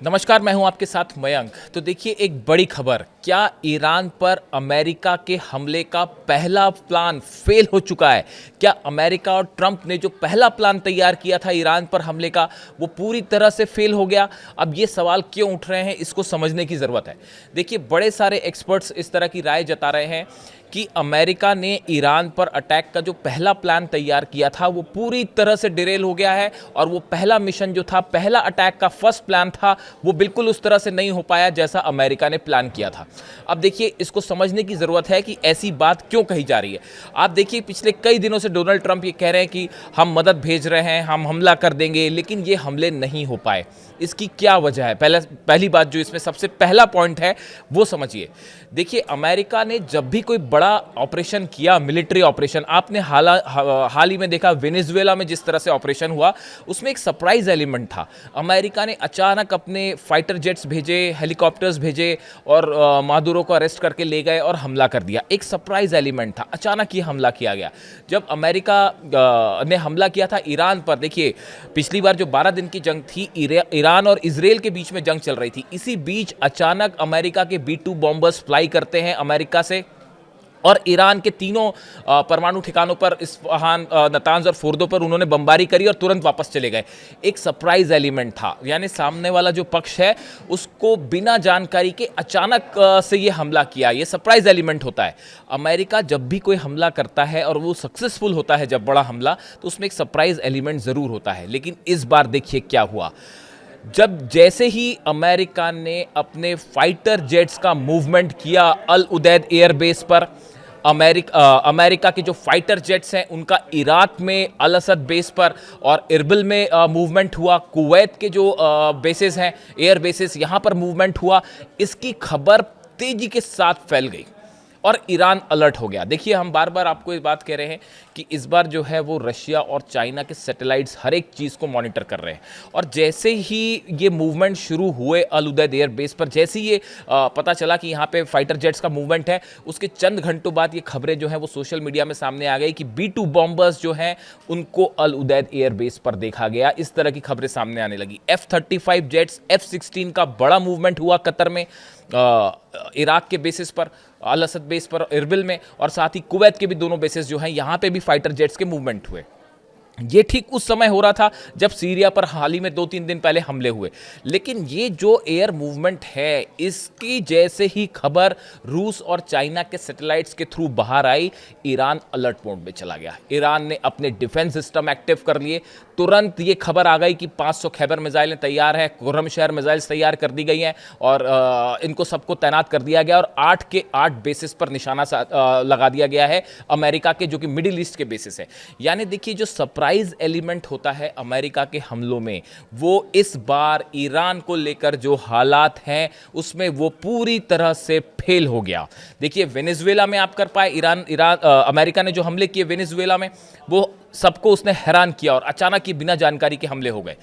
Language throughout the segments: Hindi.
नमस्कार, मैं हूं आपके साथ मयंक। तो देखिए, एक बड़ी खबर, क्या ईरान पर अमेरिका के हमले का पहला प्लान फेल हो चुका है? क्या अमेरिका और ट्रंप ने जो पहला प्लान तैयार किया था ईरान पर हमले का, वो पूरी तरह से फेल हो गया? अब ये सवाल क्यों उठ रहे हैं, इसको समझने की ज़रूरत है। देखिए, बड़े सारे एक्सपर्ट्स इस तरह की राय जता रहे हैं कि अमेरिका ने ईरान पर अटैक का जो पहला प्लान तैयार किया था वो पूरी तरह से डिरेल हो गया है, और वो पहला मिशन जो था, पहला अटैक का फर्स्ट प्लान था, वो बिल्कुल उस तरह से नहीं हो पाया जैसा अमेरिका ने प्लान किया था। अब देखिए, इसको समझने की ज़रूरत है कि ऐसी बात क्यों कही जा रही है। आप देखिए, पिछले कई दिनों से डोनाल्ड ट्रंप ये कह रहे हैं कि हम मदद भेज रहे हैं, हम हमला कर देंगे, लेकिन ये हमले नहीं हो पाए। इसकी क्या वजह है? पहली बात जो इसमें सबसे पहला पॉइंट है वो समझिए। देखिए, अमेरिका ने जब भी कोई बड़ा ऑपरेशन किया, मिलिट्री ऑपरेशन, आपने हाल ही में देखा वेनेजुएला में जिस तरह से ऑपरेशन हुआ, उसमें एक सरप्राइज एलिमेंट था। अमेरिका ने अचानक अपने फाइटर जेट्स भेजे, हेलीकॉप्टर्स भेजे, और मादुरो को अरेस्ट करके ले गए और हमला कर दिया। एक सरप्राइज एलिमेंट था, अचानक ये हमला किया गया। जब अमेरिका ने हमला किया था ईरान पर, देखिए पिछली बार जो 12 दिन की जंग थी, ईरान और इजराइल के बीच में जंग चल रही थी, इसी बीच अचानक अमेरिका के B-2 बॉम्बर्स फ्लाई करते हैं अमेरिका से, और ईरान के तीनों परमाणु ठिकानों पर, इस्फहान, नतांज और फोर्दो पर उन्होंने बमबारी करी और तुरंत वापस चले गए। एक सरप्राइज एलिमेंट था, यानी सामने वाला जो पक्ष है उसको बिना जानकारी के अचानक से ये हमला किया। ये सरप्राइज एलिमेंट होता है। अमेरिका जब भी कोई हमला करता है और वो सक्सेसफुल होता है, जब बड़ा हमला, तो उसमें एक सरप्राइज एलिमेंट ज़रूर होता है। लेकिन इस बार देखिए क्या हुआ। जब जैसे ही अमेरिका ने अपने फाइटर जेट्स का मूवमेंट किया अल उदैद एयरबेस पर, अमेरिका के जो फाइटर जेट्स हैं उनका इराक में अल असद बेस पर और इरबिल में मूवमेंट हुआ, कुवैत के जो बेसेस हैं, एयर बेसेस, यहाँ पर मूवमेंट हुआ, इसकी खबर तेजी के साथ फैल गई और ईरान अलर्ट हो गया। देखिए, हम बार बार आपको ये बात कह रहे हैं कि इस बार जो है वो रशिया और चाइना के सैटेलाइट्स हर एक चीज़ को मॉनिटर कर रहे हैं, और जैसे ही ये मूवमेंट शुरू हुए अल उदैद एयर बेस पर, जैसे ही ये पता चला कि यहाँ पे फाइटर जेट्स का मूवमेंट है, उसके चंद घंटों बाद ये खबरें जो हैं वो सोशल मीडिया में सामने आ गई कि B-2 बॉम्बर्स जो हैं उनको अल उदैद एयर बेस पर देखा गया। इस तरह की खबरें सामने आने लगी। F-35 जेट्स, F-16 का बड़ा मूवमेंट हुआ कतर में, इराक के बेसिस पर, अल असद बेस पर इरबिल में, और साथ ही कुवैत के भी दोनों बेसिस जो हैं यहाँ पे भी फाइटर जेट्स के मूवमेंट हुए। ये ठीक उस समय हो रहा था जब सीरिया पर हाल ही में 2-3 दिन पहले हमले हुए। लेकिन ये जो एयर मूवमेंट है, इसकी जैसे ही खबर रूस और चाइना के सैटेलाइट्स के थ्रू बाहर आई, ईरान अलर्ट मोड में चला गया। ईरान ने अपने डिफेंस सिस्टम एक्टिव कर लिए। तुरंत ये खबर आ गई कि 500 खैबर मिसाइलें तैयार हैं, खुर्रम शहर मिसाइल्स तैयार कर दी गई हैं, और इनको सबको तैनात कर दिया गया, और 8 के 8 बेसिस पर निशाना लगा दिया गया है अमेरिका के, जो कि मिडिल ईस्ट के बेसिस है। यानी देखिए, जो सरप्राइज एलिमेंट होता है अमेरिका के हमलों में, वो इस बार ईरान को लेकर जो हालात हैं उसमें वो पूरी तरह से फेल हो गया। देखिए, वेनेजुएला में आप कर पाए, अमेरिका ने जो हमले किए वेनेजुएला में, वो सबको उसने हैरान किया, और अचानक ही बिना जानकारी के हमले हो गए।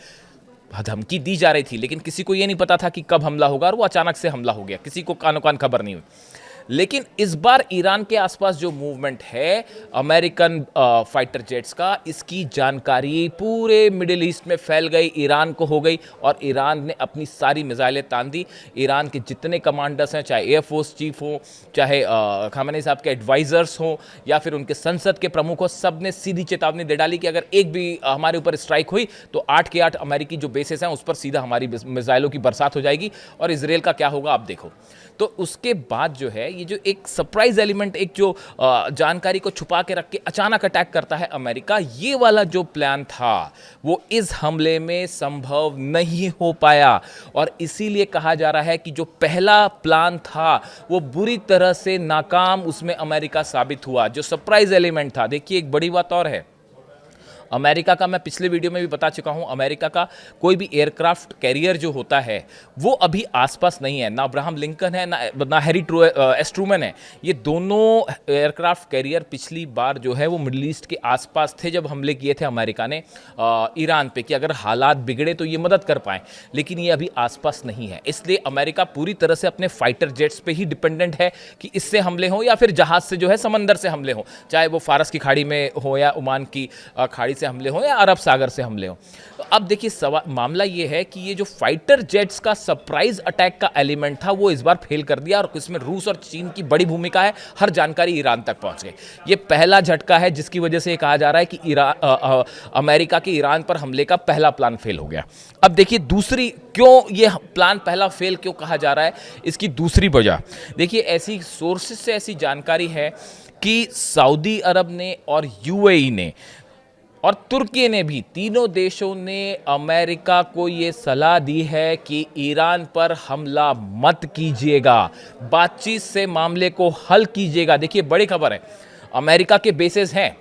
धमकी दी जा रही थी, लेकिन किसी को ये नहीं पता था कि कब हमला होगा, और वो अचानक से हमला हो गया, किसी को कानो कान खबर नहीं हुई। लेकिन इस बार ईरान के आसपास जो मूवमेंट है अमेरिकन फाइटर जेट्स का, इसकी जानकारी पूरे मिडिल ईस्ट में फैल गई, ईरान को हो गई, और ईरान ने अपनी सारी मिसाइलें तान दी। ईरान के जितने कमांडर्स हैं, चाहे एयरफोर्स चीफ हो, चाहे खामेनी साहब के एडवाइजर्स हों, या फिर उनके संसद के प्रमुख हो, सब ने सीधी चेतावनी दे डाली कि अगर एक भी हमारे ऊपर स्ट्राइक हुई तो 8 के 8 अमेरिकी जो बेसेस हैं उस पर सीधा हमारी मिसाइलों की बरसात हो जाएगी, और इजराइल का क्या होगा आप देखो। तो उसके बाद जो है, ये जो एक सरप्राइज एलिमेंट, एक जो जानकारी को छुपा के रख के अचानक अटैक करता है अमेरिका, ये वाला जो प्लान था वो इस हमले में संभव नहीं हो पाया, और इसीलिए कहा जा रहा है कि जो पहला प्लान था वो बुरी तरह से नाकाम उसमें अमेरिका साबित हुआ। जो सरप्राइज एलिमेंट था, देखिए एक बड़ी बात और है, अमेरिका का मैं पिछले वीडियो में भी बता चुका हूं, अमेरिका का कोई भी एयरक्राफ्ट कैरियर जो होता है वो अभी आसपास नहीं है। ना अब्राहम लिंकन है, ना हैरी एस ट्रूमन है। ये दोनों एयरक्राफ्ट कैरियर पिछली बार जो है वो मिडल ईस्ट के आसपास थे जब हमले किए थे अमेरिका ने ईरान पे, कि अगर हालात बिगड़े तो ये मदद कर पाएँ, लेकिन ये अभी आसपास नहीं है। इसलिए अमेरिका पूरी तरह से अपने फाइटर जेट्स पे ही डिपेंडेंट है कि इससे हमले हों या फिर जहाज़ से जो है समंदर से हमले हों, चाहे वो फारस की खाड़ी में हो या ओमान की खाड़ी से हमले हों या अरब सागर से हमले हों। तो अब देखिए मामला ये है कि ये जो फाइटर जेट्स का सरप्राइज अटैक का एलिमेंट था वो इस बार फेल कर दिया, और इसमें रूस और चीन की बड़ी भूमिका है। हर जानकारी ईरान तक पहुंच गई। ये पहला झटका है जिसकी वजह से ये कहा जा रहा है कि अमेरिका के ईरान पर हमले का पहला प्लान फेल हो गया। अब देखिए दूसरी, क्यों ये प्लान पहला फेल क्यों कहा जा रहा है, इसकी दूसरी वजह देखिए, ऐसी सोर्सेस से ऐसी जानकारी है कि सऊदी अरब ने और यूएई ने और तुर्की ने भी, तीनों देशों ने अमेरिका को ये सलाह दी है कि ईरान पर हमला मत कीजिएगा, बातचीत से मामले को हल कीजिएगा। देखिए बड़ी खबर है, अमेरिका के बेसेस हैं,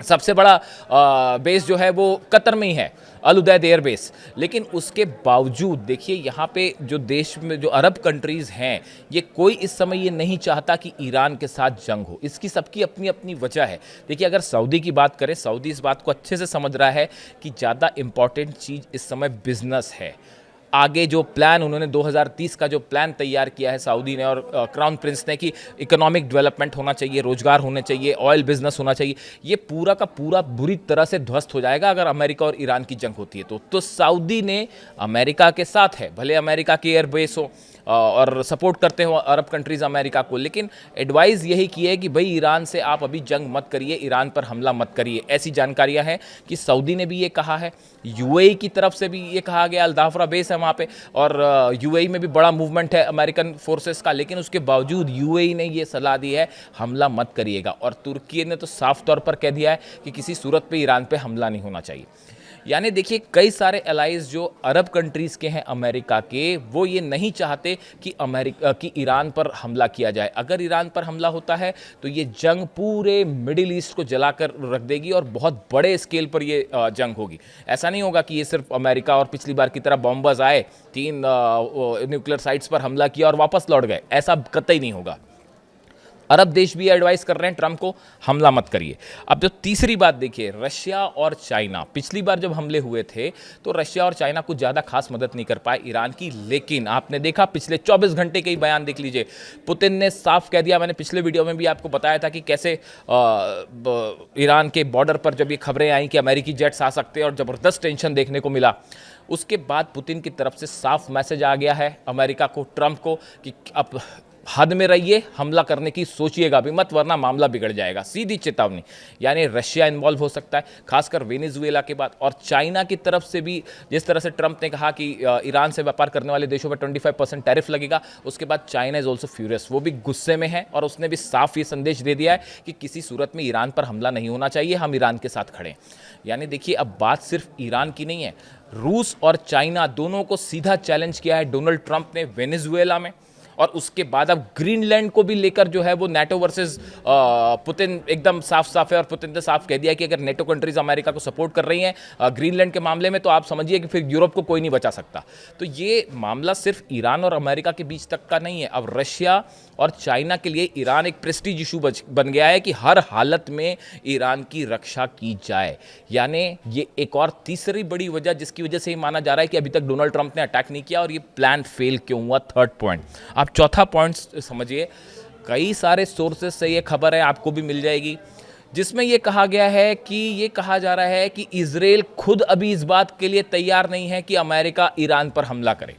सबसे बड़ा बेस जो है वो कतर में ही है, अल उदैद एयर बेस। लेकिन उसके बावजूद देखिए यहाँ पे जो देश में जो अरब कंट्रीज़ हैं, ये कोई इस समय ये नहीं चाहता कि ईरान के साथ जंग हो। इसकी सबकी अपनी अपनी वजह है। देखिए अगर सऊदी की बात करें, सऊदी इस बात को अच्छे से समझ रहा है कि ज़्यादा इम्पॉर्टेंट चीज़ इस समय बिजनेस है। आगे जो प्लान उन्होंने 2030 का जो प्लान तैयार किया है सऊदी ने और क्राउन प्रिंस ने कि इकोनॉमिक डेवलपमेंट होना चाहिए, रोजगार होने चाहिए, ऑयल बिजनेस होना चाहिए, ये पूरा का पूरा बुरी तरह से ध्वस्त हो जाएगा अगर अमेरिका और ईरान की जंग होती है तो सऊदी ने अमेरिका के साथ है, भले अमेरिका के एयरबेस हो और सपोर्ट करते हो अरब कंट्रीज़ अमेरिका को, लेकिन एडवाइस यही की है कि भाई ईरान से आप अभी जंग मत करिए, ईरान पर हमला मत करिए। ऐसी जानकारियां हैं कि सऊदी ने भी ये कहा है, यूएई की तरफ से भी ये कहा गया, अल-दाफरा बेस है वहाँ पे, और यूएई में भी बड़ा मूवमेंट है अमेरिकन फोर्सेस का, लेकिन उसके बावजूद यूएई ने ये सलाह दी है हमला मत करिएगा। और तुर्की ने तो साफ तौर पर कह दिया है कि किसी सूरत पे ईरान पे हमला नहीं होना चाहिए। यानी देखिए कई सारे एलाइज जो अरब कंट्रीज़ के हैं अमेरिका के, वो ये नहीं चाहते कि अमेरिका की ईरान पर हमला किया जाए। अगर ईरान पर हमला होता है तो ये जंग पूरे मिडिल ईस्ट को जलाकर रख देगी और बहुत बड़े स्केल पर ये जंग होगी। ऐसा नहीं होगा कि ये सिर्फ अमेरिका और पिछली बार की तरह बॉम्बर्स आए, 3 न्यूक्लियर साइट्स पर हमला किया और वापस लौट गए, ऐसा कतई नहीं होगा। अरब देश भी एडवाइस कर रहे हैं ट्रंप को, हमला मत करिए। अब जो तीसरी बात देखिए, रशिया और चाइना, पिछली बार जब हमले हुए थे तो रशिया और चाइना कुछ ज़्यादा खास मदद नहीं कर पाए ईरान की, लेकिन आपने देखा पिछले 24 घंटे के ही बयान देख लीजिए, पुतिन ने साफ कह दिया, मैंने पिछले वीडियो में भी आपको बताया था कि कैसे ईरान के बॉर्डर पर जब ये खबरें आई कि अमेरिकी जेट्स आ सकते हैं और ज़बरदस्त टेंशन देखने को मिला, उसके बाद पुतिन की तरफ से साफ मैसेज आ गया है अमेरिका को, ट्रंप को, कि अब हद में रहिए, हमला करने की सोचिएगा भी मत, वरना मामला बिगड़ जाएगा। सीधी चेतावनी। यानी रशिया इन्वॉल्व हो सकता है, खासकर वेनेजुएला के बाद, और चाइना की तरफ से भी, जिस तरह से ट्रंप ने कहा कि ईरान से व्यापार करने वाले देशों पर 25% टैरिफ लगेगा, उसके बाद चाइना इज ऑल्सो फ्यूरियस, वो भी गुस्से में है और उसने भी साफ ये संदेश दे दिया है कि किसी सूरत में ईरान पर हमला नहीं होना चाहिए, हम ईरान के साथ खड़े हैं। यानी देखिए अब बात सिर्फ ईरान की नहीं है, रूस और चाइना दोनों को सीधा चैलेंज किया है डोनाल्ड ट्रंप ने वेनेजुएला में, और उसके बाद अब ग्रीनलैंड को भी लेकर जो है वो नेटो वर्सेस पुतिन एकदम साफ साफ है, और पुतिन ने साफ कह दिया कि अगर नेटो कंट्रीज अमेरिका को सपोर्ट कर रही हैं ग्रीनलैंड के मामले में, तो आप समझिए कि फिर यूरोप को कोई नहीं बचा सकता। तो ये मामला सिर्फ ईरान और अमेरिका के बीच तक का नहीं है, अब रशिया और चाइना के लिए ईरान एक प्रेस्टीज इशू बन गया है कि हर हालत में ईरान की रक्षा की जाए। यानी ये एक और तीसरी बड़ी वजह जिसकी वजह से ये माना जा रहा है कि अभी तक डोनाल्ड ट्रंप ने अटैक नहीं किया और ये प्लान फेल क्यों हुआ। थर्ड पॉइंट, आप चौथा पॉइंट समझिए, कई सारे सोर्सेस से ये खबर है, आपको भी मिल जाएगी, जिसमें ये कहा गया है कि ये कहा जा रहा है कि इजराइल खुद अभी इस बात के लिए तैयार नहीं है कि अमेरिका ईरान पर हमला करे,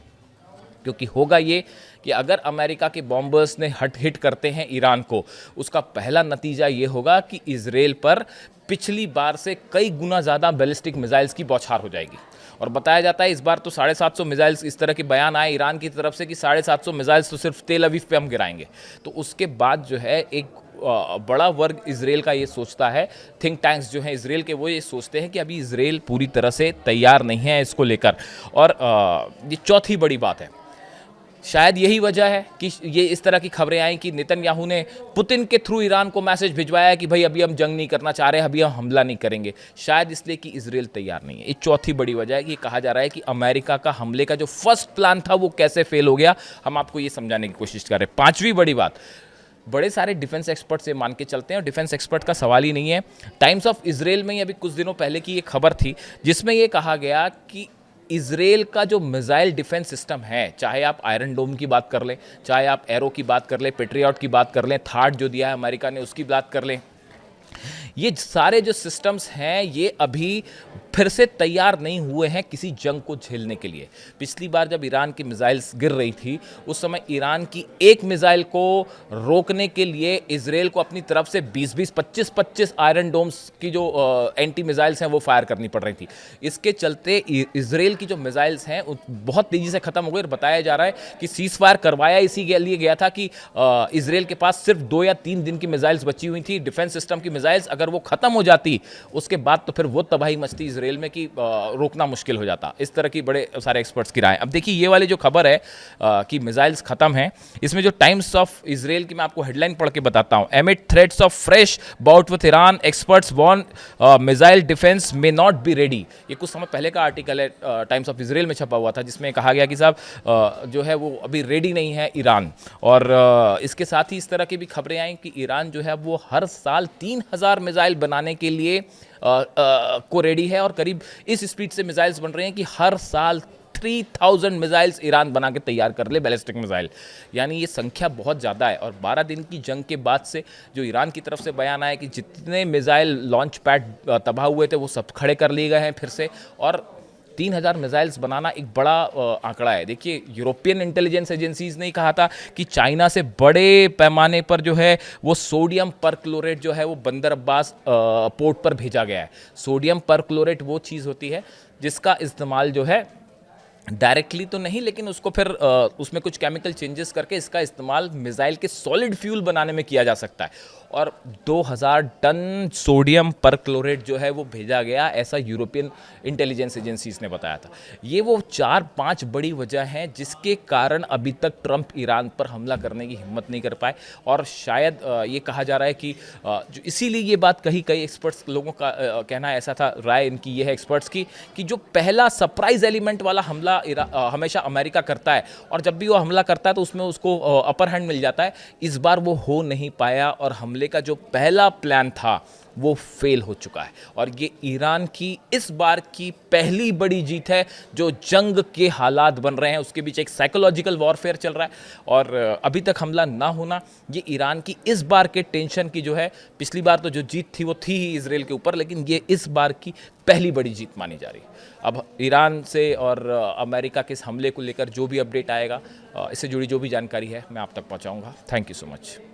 क्योंकि होगा ये कि अगर अमेरिका के बॉम्बर्स ने हिट करते हैं ईरान को, उसका पहला नतीजा ये होगा कि इजराइल पर पिछली बार से कई गुना ज़्यादा बैलिस्टिक मिसाइल्स की बौछार हो जाएगी। और बताया जाता है इस बार तो 750 मिसाइल्स, इस तरह के बयान आए ईरान की तरफ से कि 750 मिसाइल्स तो सिर्फ तेल अवीव पे हम गिराएंगे। तो उसके बाद जो है एक बड़ा वर्ग इजराइल का ये सोचता है, थिंक टैंक्स जो हैं इजराइल के, वो ये सोचते हैं कि अभी इजराइल पूरी तरह से तैयार नहीं है इसको लेकर। और ये चौथी बड़ी बात है, शायद यही वजह है कि ये इस तरह की खबरें आई कि नेतन्याहू ने पुतिन के थ्रू ईरान को मैसेज भिजवाया कि भाई अभी हम जंग नहीं करना चाह रहे, अभी हम हमला नहीं करेंगे, शायद इसलिए कि इजराइल तैयार नहीं है। ये चौथी बड़ी वजह है कि कहा जा रहा है कि अमेरिका का हमले का जो फर्स्ट प्लान था वो कैसे फेल हो गया, हम आपको ये समझाने की कोशिश कर रहे हैं। पांचवी बड़ी बात, बड़े सारे डिफेंस एक्सपर्ट से मान के चलते हैं और डिफेंस एक्सपर्ट का सवाल ही नहीं है। टाइम्स ऑफ इजराइल में ही अभी कुछ दिनों पहले की ये खबर थी जिसमें ये कहा गया कि इजराइल का जो मिसाइल डिफेंस सिस्टम है, चाहे आप आयरन डोम की बात कर लें, चाहे आप एरो की बात कर लें, पेट्रियट की बात कर लें, थार्ड जो दिया है अमेरिका ने उसकी बात कर लें, ये सारे जो सिस्टम्स हैं ये अभी फिर से तैयार नहीं हुए हैं किसी जंग को झेलने के लिए। पिछली बार जब ईरान की मिसाइल्स गिर रही थी उस समय ईरान की एक मिसाइल को रोकने के लिए इजराइल को अपनी तरफ से 20-20, 25-25 आयरन डोम्स की जो एंटी मिसाइल्स हैं वो फायर करनी पड़ रही थी। इसके चलते इजराइल की जो मिसाइल्स हैं बहुत तेजी से खत्म हो गई और बताया जा रहा है कि सीज फायर करवाया इसी के लिए गया था कि इजराइल के पास सिर्फ 2 या 3 दिन की मिसाइल्स बची हुई थी, डिफेंस सिस्टम की मिसाइल्स, अगर वो खत्म हो जाती उसके बाद तो फिर वो तबाही मचती इजराइल में कि रोकना मुश्किल हो जाता। इस तरह की बड़े सारे एक्सपर्ट्स की राय। अब देखिए ये वाली जो खबर है कि मिसाइल्स खत्म हैं, इसमें जो टाइम्स ऑफ इजराइल की मैं आपको हेडलाइन पढ़ के बताता हूं। Amid threats of fresh bout with Iran, experts warn missile defence may not be ready. ये कुछ समय पहले का आर्टिकल है, टाइम्स ऑफ इजराइल में छपा हुआ था, जिसमें कहा गया कि साहब जो है वो अभी रेडी नहीं है ईरान। और इसके साथ ही इस तरह की भी खबरें आई कि ईरान जो है वो हर साल 3000 मिसाइल बनाने के लिए को रेडी है और करीब इस स्पीड से मिसाइल्स बन रहे हैं कि हर साल 3000 मिसाइल्स ईरान बना के तैयार कर ले, बैलिस्टिक मिसाइल। यानी ये संख्या बहुत ज़्यादा है। और 12 दिन की जंग के बाद से जो ईरान की तरफ से बयान आया कि जितने मिसाइल लॉन्च पैड तबाह हुए थे वो सब खड़े कर लिए गए हैं फिर से, और 3000 मिसाइल्स बनाना एक बड़ा आंकड़ा है। देखिए यूरोपियन इंटेलिजेंस एजेंसीज ने कहा था कि चाइना से बड़े पैमाने पर जो है वो सोडियम परक्लोरेट जो है वो बंदर अब्बास पोर्ट पर भेजा गया है। सोडियम परक्लोरेट वो चीज़ होती है जिसका इस्तेमाल जो है डायरेक्टली तो नहीं, लेकिन उसको फिर उसमें कुछ केमिकल चेंजेस करके इसका इस्तेमाल मिसाइल के सॉलिड फ्यूल बनाने में किया जा सकता है। और 2000 टन सोडियम परक्लोरेट जो है वो भेजा गया, ऐसा यूरोपियन इंटेलिजेंस एजेंसीज ने बताया था। ये वो 4-5 बड़ी वजह हैं जिसके कारण अभी तक ट्रंप ईरान पर हमला करने की हिम्मत नहीं कर पाए। और शायद ये कहा जा रहा है कि जो इसीलिए ये बात कई एक्सपर्ट्स लोगों का कहना ऐसा था, राय इनकी ये है एक्सपर्ट्स की, कि जो पहला सरप्राइज एलिमेंट वाला हमला हमेशा अमेरिका करता है और जब भी वो हमला करता है तो उसमें उसको अपर हैंड मिल जाता है। इस बार वो हो नहीं पाया और हमले का जो पहला प्लान था वो फेल हो चुका है। और ये ईरान की इस बार की पहली बड़ी जीत है। जो जंग के हालात बन रहे हैं उसके बीच एक साइकोलॉजिकल वॉरफेयर चल रहा है और अभी तक हमला ना होना ये ईरान की इस बार के टेंशन की जो है, पिछली बार तो जो जीत थी वो थी ही इजराइल के ऊपर, लेकिन ये इस बार की पहली बड़ी जीत मानी जा रही है। अब ईरान से और अमेरिका के इस हमले को लेकर जो भी अपडेट आएगा, इससे जुड़ी जो भी जानकारी है मैं आप तक पहुंचाऊंगा। Thank you so much.